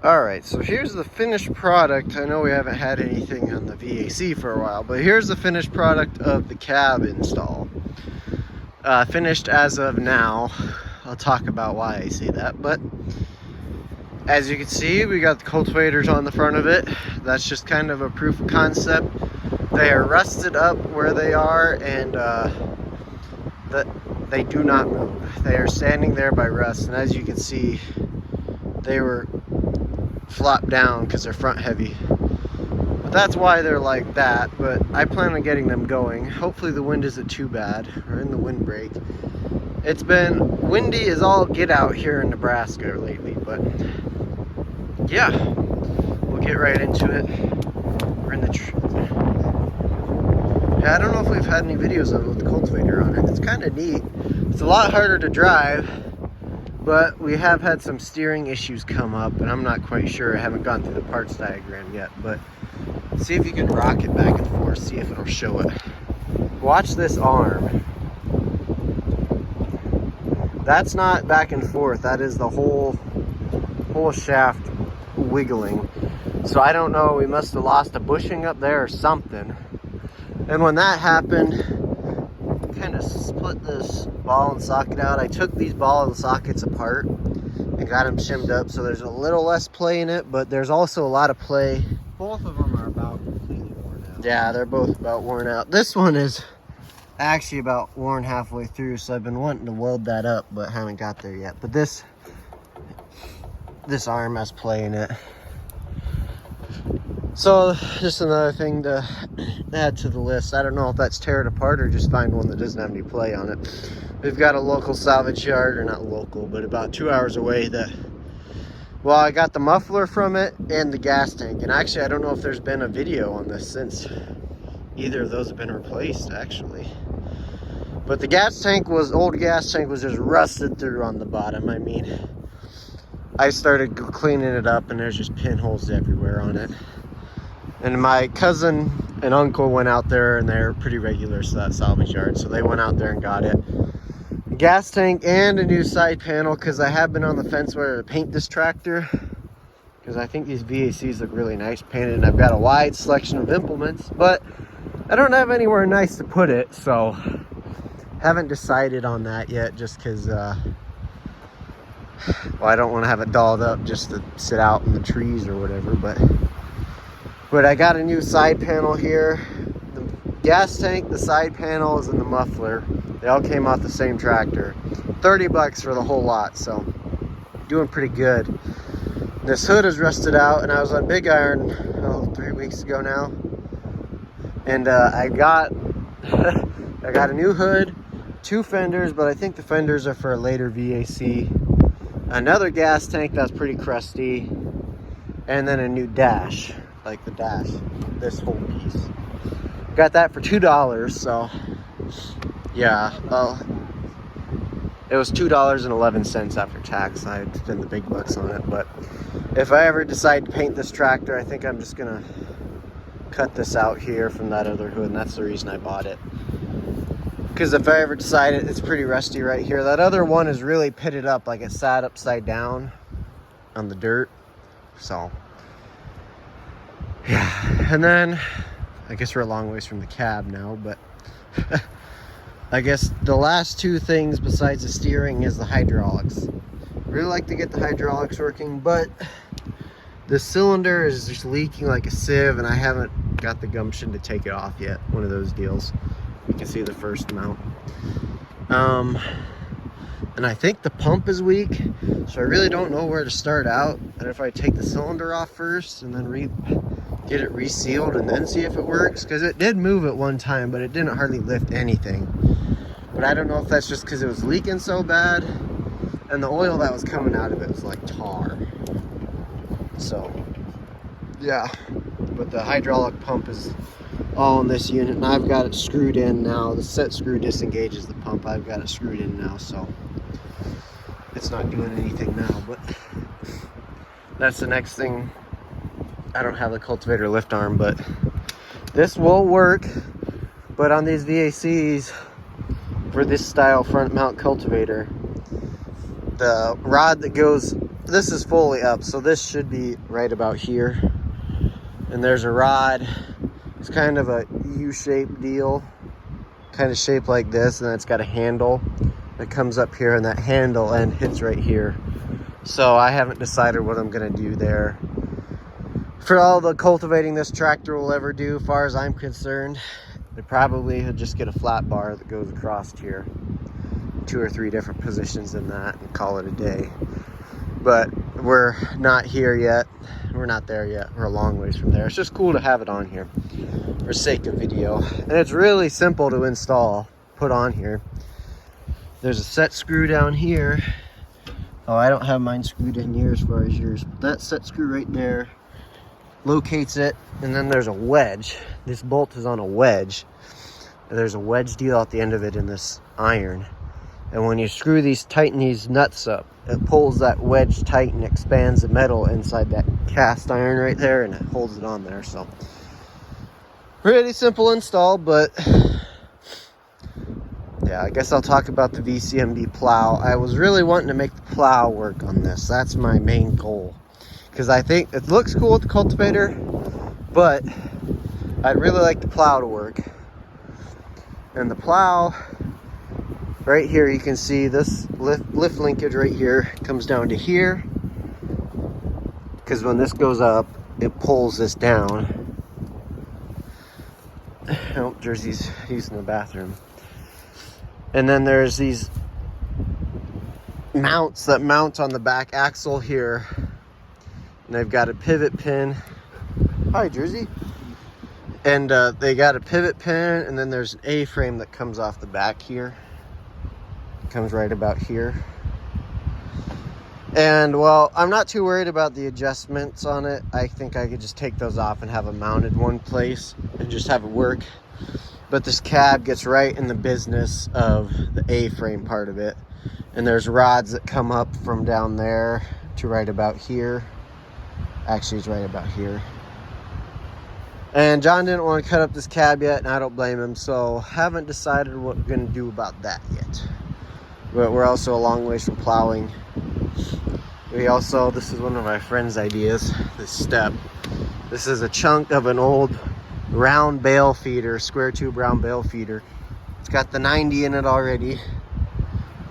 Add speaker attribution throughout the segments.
Speaker 1: Alright, so here's the finished product. I know we haven't had anything on the VAC for a while, but here's the finished product of the cab install. Finished as of now. I'll talk about why I say that, but as you can see, we got the cultivators on the front of it. That's just kind of a proof of concept. They are rusted up where they are, and they do not move. They are standing there by rust, and as you can see, they were flopped down because they're front heavy. But that's why they're like that, but I plan on getting them going. Hopefully the wind isn't too bad. We're in the windbreak. It's been windy as all get out here in Nebraska lately, but yeah, we'll get right into it. We're in the yeah, I don't know if we've had any videos of it with the cultivator on it. It's kind of neat. It's a lot harder to drive, but we have had some steering issues come up, and I'm not quite sure. I haven't gone through the parts diagram yet, but see if you can rock it back and forth, see if it'll show it. Watch this arm. That's not back and forth. That is the whole shaft wiggling. So I don't know, we must have lost a bushing up there or something. And when that happened, kind of split this ball and socket out. I took these ball and sockets apart and got them shimmed up, so there's a little less play in it, but there's also a lot of play.
Speaker 2: Both of them are about completely worn out.
Speaker 1: Yeah, they're both about worn out. This one is actually about worn halfway through, so I've been wanting to weld that up, but haven't got there yet. But this arm has play in it. So just another thing to add to the list. I don't know if that's tear it apart or just find one that doesn't have any play on it. We've got a local salvage yard, or not local, but about 2 hours away that, well, I got the muffler from it and the gas tank. And actually, I don't know if there's been a video on this since either of those have been replaced, actually. But the old gas tank was just rusted through on the bottom. I mean, I started cleaning it up and there's just pinholes everywhere on it. And my cousin and uncle went out there, and they're pretty regular to that salvage yard, so they went out there and got it. A gas tank and a new side panel, because I have been on the fence whether to paint this tractor, because I think these VACs look really nice painted, and I've got a wide selection of implements, but I don't have anywhere nice to put it, so haven't decided on that yet, just because well, I don't want to have it dolled up just to sit out in the trees or whatever. But I got a new side panel here. The gas tank, the side panels, and the muffler, they all came off the same tractor. 30 bucks for the whole lot, so doing pretty good. This hood is rusted out, and I was on Big Iron 3 weeks ago now, and I got a new hood, 2 fenders, but I think the fenders are for a later VAC. Another gas tank that's pretty crusty, and then a new dash. Like the dash, this whole piece. Got that for $2, so yeah, well, it was $2.11 after tax. I had spent the big bucks on it, but if I ever decide to paint this tractor, I think I'm just gonna cut this out here from that other hood, and that's the reason I bought it. Because if I ever decide it's pretty rusty right here. That other one is really pitted up, like it sat upside down on the dirt, so yeah. And then I guess we're a long ways from the cab now, but I guess the last 2 things besides the steering is the hydraulics. Really like to get the hydraulics working, but the cylinder is just leaking like a sieve, and I haven't got the gumption to take it off yet. One of those deals. You can see the first mount. And I think the pump is weak, so I really don't know where to start out. And if I take the cylinder off first and then get it resealed and then see if it works, because it did move at one time, but it didn't hardly lift anything. But I don't know if that's just because it was leaking so bad, and the oil that was coming out of it was like tar. So yeah, but the hydraulic pump is all in this unit, and I've got it screwed in now. The set screw disengages the pump. I've got it screwed in now, so it's not doing anything now. But that's the next thing. I don't have the cultivator lift arm, but this will work. But on these VACs, for this style front mount cultivator, the rod that goes this is fully up, so this should be right about here. And there's a rod. It's kind of a U-shaped deal, kind of shaped like this, and then it's got a handle that comes up here, and that handle end hits right here. So I haven't decided what I'm gonna do there. For all the cultivating this tractor will ever do, as far as I'm concerned, it probably will just get a flat bar that goes across here, 2 or 3 different positions in that, and call it a day. But we're not here yet. We're not there yet. We're a long ways from there. It's just cool to have it on here for sake of video. And it's really simple to install, put on here. There's a set screw down here. Oh, I don't have mine screwed in here as far as yours. But that set screw right there locates it. And then there's a wedge. This bolt is on a wedge. There's a wedge deal at the end of it in this iron. And when you screw these, tighten these nuts up, it pulls that wedge tight and expands the metal inside that cast iron right there, and it holds it on there. So pretty simple install, but yeah, I guess I'll talk about the VCMD plow. I was really wanting to make the plow work on this. That's my main goal, because I think it looks cool with the cultivator, but I'd really like the plow to work. And the plow, right here, you can see this lift linkage right here comes down to here, because when this goes up, it pulls this down. Oh, Jersey's using the bathroom. And then there's these mounts that mount on the back axle here, and they've got a pivot pin. Hi, Jersey. And they got a pivot pin, and then there's an A-frame that comes off the back here. Comes right about here. And well, I'm not too worried about the adjustments on it. I think I could just take those off and have them mounted one place and just have it work. But this cab gets right in the business of the A-frame part of it. And there's rods that come up from down there to right about here. Actually, it's right about here. And John didn't want to cut up this cab yet, and I don't blame him. So haven't decided what we're going to do about that yet. But we're also a long ways from plowing. This is one of my friend's ideas, this step. This is a chunk of an old round bale feeder, square tube round bale feeder. It's got the 90 in it already.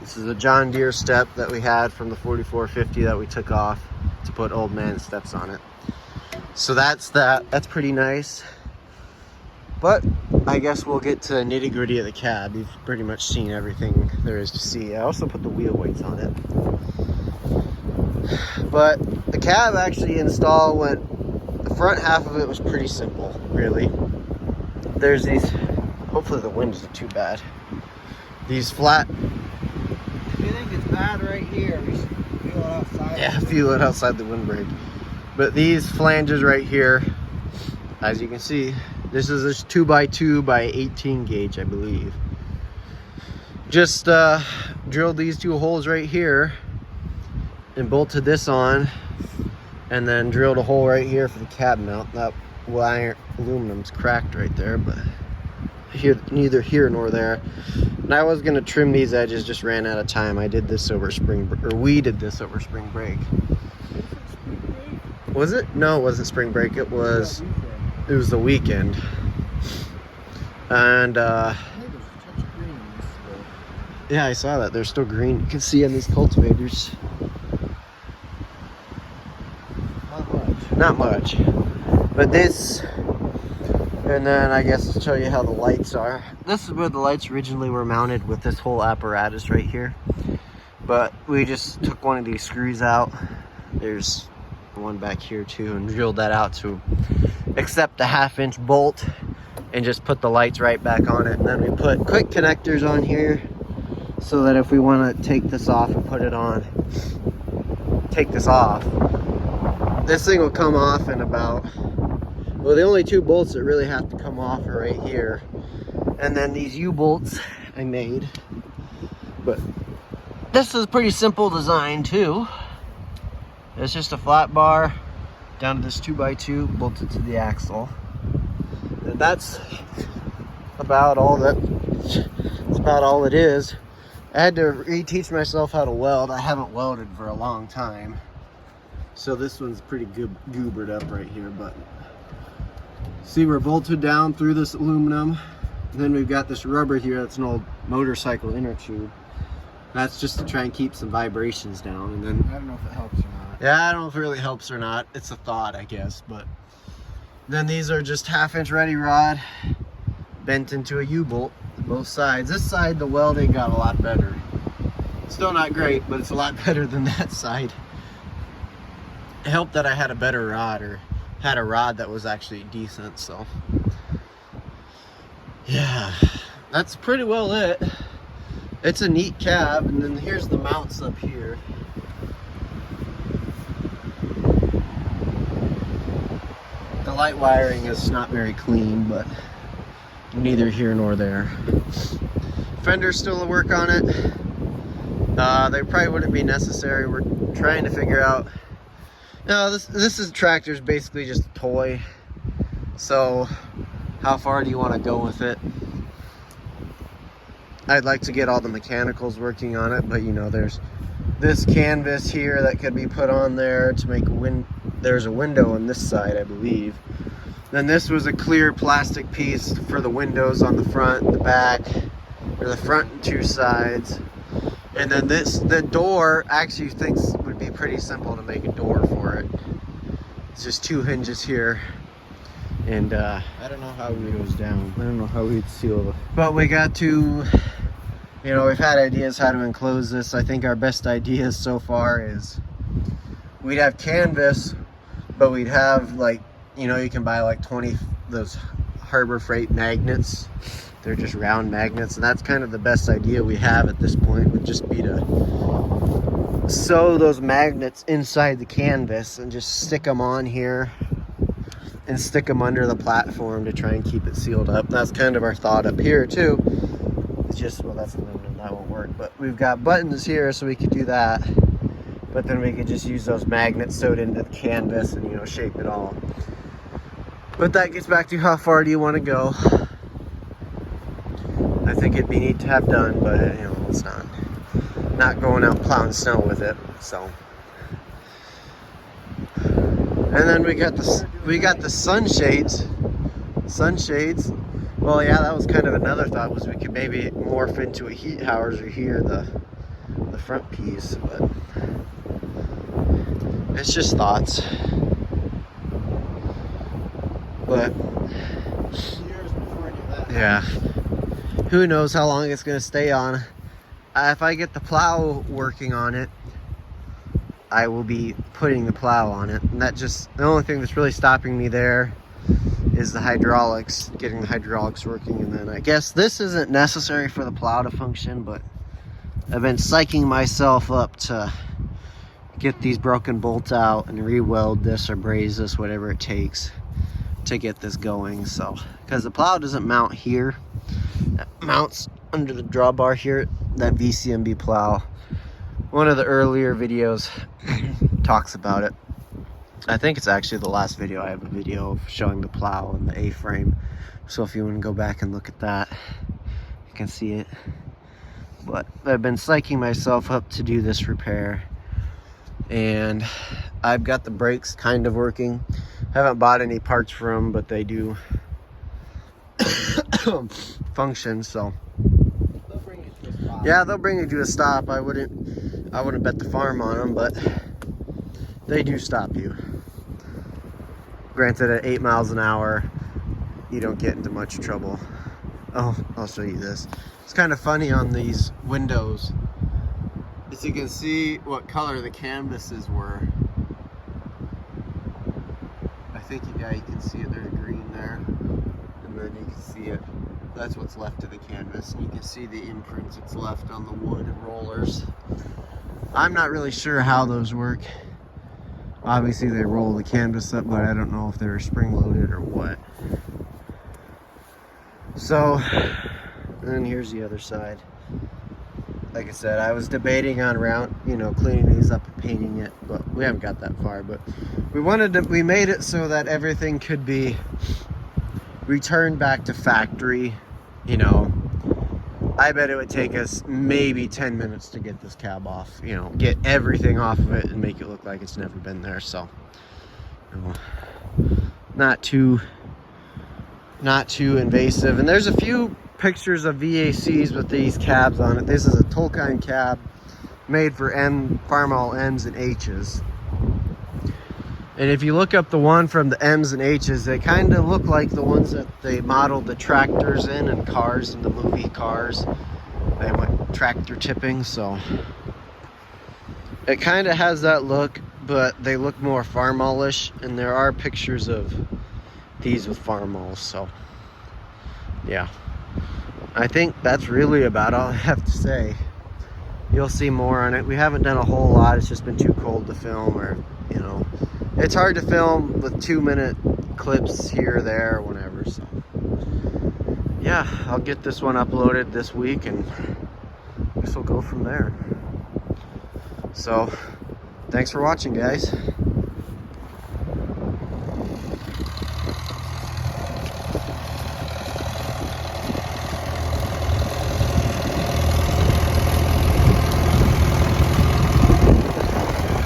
Speaker 1: This is a John Deere step that we had from the 4450 that we took off to put old man steps on it. So that's that. That's pretty nice. But I guess we'll get to nitty gritty of the cab. You've pretty much seen everything there is to see. I also put the wheel weights on it. But the cab actually install the front half of it was pretty simple, really. There's these, hopefully the wind isn't too bad. These flat.
Speaker 2: If you think it's bad right here, we should feel it outside.
Speaker 1: Yeah, feel it outside the windbreak. But these flanges right here, as you can see, this is a 2x2 by 18 gauge, I believe. Just drilled these 2 holes right here and bolted this on, and then drilled a hole right here for the cab mount. That wire aluminum's cracked right there, but neither here nor there. And I was gonna trim these edges, just ran out of time. We did this over spring break. Was it? No, it wasn't spring break. It was the weekend. And yeah, I saw that. They're still green. You can see on these cultivators. Not much. But this, and then I guess I'll show you how the lights are. This is where the lights originally were mounted, with this whole apparatus right here. But we just took one of these screws out. There's one back here too, and drilled that out to accept the 1/2-inch bolt and just put the lights right back on it. And then we put quick connectors on here so that if we want to take this off and put it on, this thing will come off in about, well, the only 2 bolts that really have to come off are right here, and then these U-bolts I made. But this is pretty simple design too. It's just a flat bar down to this 2x2 bolted to the axle. And that's about all it is. I had to reteach myself how to weld. I haven't welded for a long time. So this one's pretty goobered up right here, but see, we're bolted down through this aluminum. And then we've got this rubber here. That's an old motorcycle inner tube. That's just to try and keep some vibrations down. And then
Speaker 2: I don't know if it helps or not.
Speaker 1: yeah, I don't know if it really helps or not. It's a thought, I guess. But then these are just 1/2-inch ready rod bent into a U-bolt, both sides. This side, the welding got a lot better. Still not great, but it's a lot better than that side. It helped that I had a better rod, or had a rod that was actually decent. So yeah, that's pretty well it. It's a neat cab, and then here's the mounts up here. The light wiring is not very clean, but neither here nor there. Fender's still a work on it. They probably wouldn't be necessary. We're trying to figure out. No, this tractor's basically just a toy. So how far do you want to go with it? I'd like to get all the mechanicals working on it, but you know, there's this canvas here that could be put on there to make a there's a window on this side, I believe. Then this was a clear plastic piece for the windows on the front, the back, or the front and 2 sides. And then the door actually thinks would be pretty simple to make a door for it. It's just 2 hinges here. And I don't know how it goes down. I don't know how we'd seal it. But we got to, you know, we've had ideas how to enclose this. I think our best ideas so far is we'd have canvas, but we'd have, like, you know, you can buy like 20 those Harbor Freight magnets. They're just round magnets, and that's kind of the best idea we have at this point, would just be to sew those magnets inside the canvas and just stick them on here and stick them under the platform to try and keep it sealed up. That's kind of our thought up here too. It's just, well, that's aluminum, that won't work, but we've got buttons here so we could do that. But then we could just use those magnets sewed into the canvas and, you know, shape it all. But that gets back to how far do you want to go. I think it'd be neat to have done, but you know, it's not going out plowing snow with it. So, and then we got the sunshades. Sunshades. Well, yeah, that was kind of another thought, was we could maybe morph into a heat houser here, the front piece, but it's just thoughts. But yeah, who knows how long it's gonna stay on. If I get the plow working on it, I will be putting the plow on it. And that just, the only thing that's really stopping me there is the hydraulics, getting the hydraulics working. And then I guess this isn't necessary for the plow to function, but I've been psyching myself up to get these broken bolts out and re-weld this or braze this, whatever it takes to get this going. So, because the plow doesn't mount here, it mounts under the drawbar here, that VCMB plow. One of the earlier videos talks about it. I think it's actually the last video. I have a video of showing the plow and the A-frame. So if you want to go back and look at that, you can see it. But I've been psyching myself up to do this repair. And I've got the brakes kind of working. Haven't bought any parts for them, but they do function, so.
Speaker 2: They'll bring you to a stop.
Speaker 1: Yeah, they'll bring you to a stop. I wouldn't bet the farm on them, but they do stop you. Granted, at 8 miles an hour, you don't get into much trouble. Oh, I'll show you this. It's kind of funny on these windows. As you can see what color the canvases were. I think you can see it, there's green there. And then you can see it, that's what's left of the canvas. And you can see the imprints it's left on the wood and rollers. I'm not really sure how those work. Obviously they roll the canvas up, but I don't know if they're spring loaded or what. So, and then here's the other side. Like I said, I was debating on cleaning these up and painting it, but we haven't got that far. But we made it so that everything could be returned back to factory, I bet it would take us maybe 10 minutes to get this cab off, you know, get everything off of it and make it look like it's never been there. So, you know, not too invasive. And there's a few pictures of VACs with these cabs on it. This is a Tolkien cab made for farmall M's and H's. And if you look up the one from the M's and H's, they kind of look like the ones that they modeled the tractors in and cars in the movie Cars. They went tractor tipping, so it kind of has that look, but they look more farmallish. And there are pictures of these with farmalls, so yeah. I think that's really about all I have to say. You'll see more on it. We haven't done a whole lot. It's just been too cold to film, or, you know, it's hard to film with 2-minute clips here, there, whenever. So yeah, I'll get this one uploaded this week, and I guess we'll go from there. So thanks for watching, guys.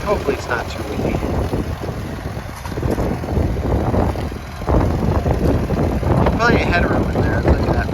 Speaker 1: Hopefully it's not too windy. Plenty of headroom in there. Look at that.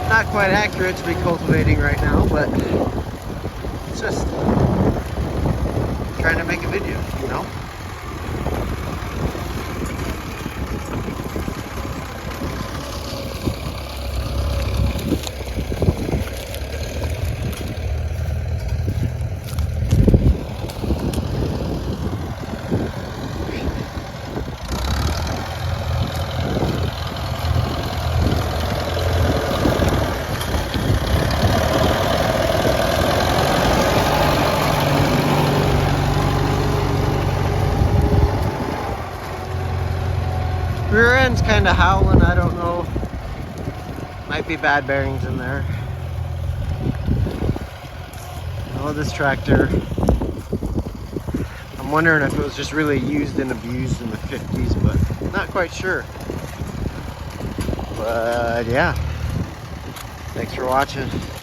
Speaker 1: Not quite accurate to be cultivating right now, but it's just trying to make a video, you know? Rear end's kind of howling, I don't know. Might be bad bearings in there. Oh, this tractor. I'm wondering if it was just really used and abused in the 50s, but not quite sure. But yeah, thanks for watching.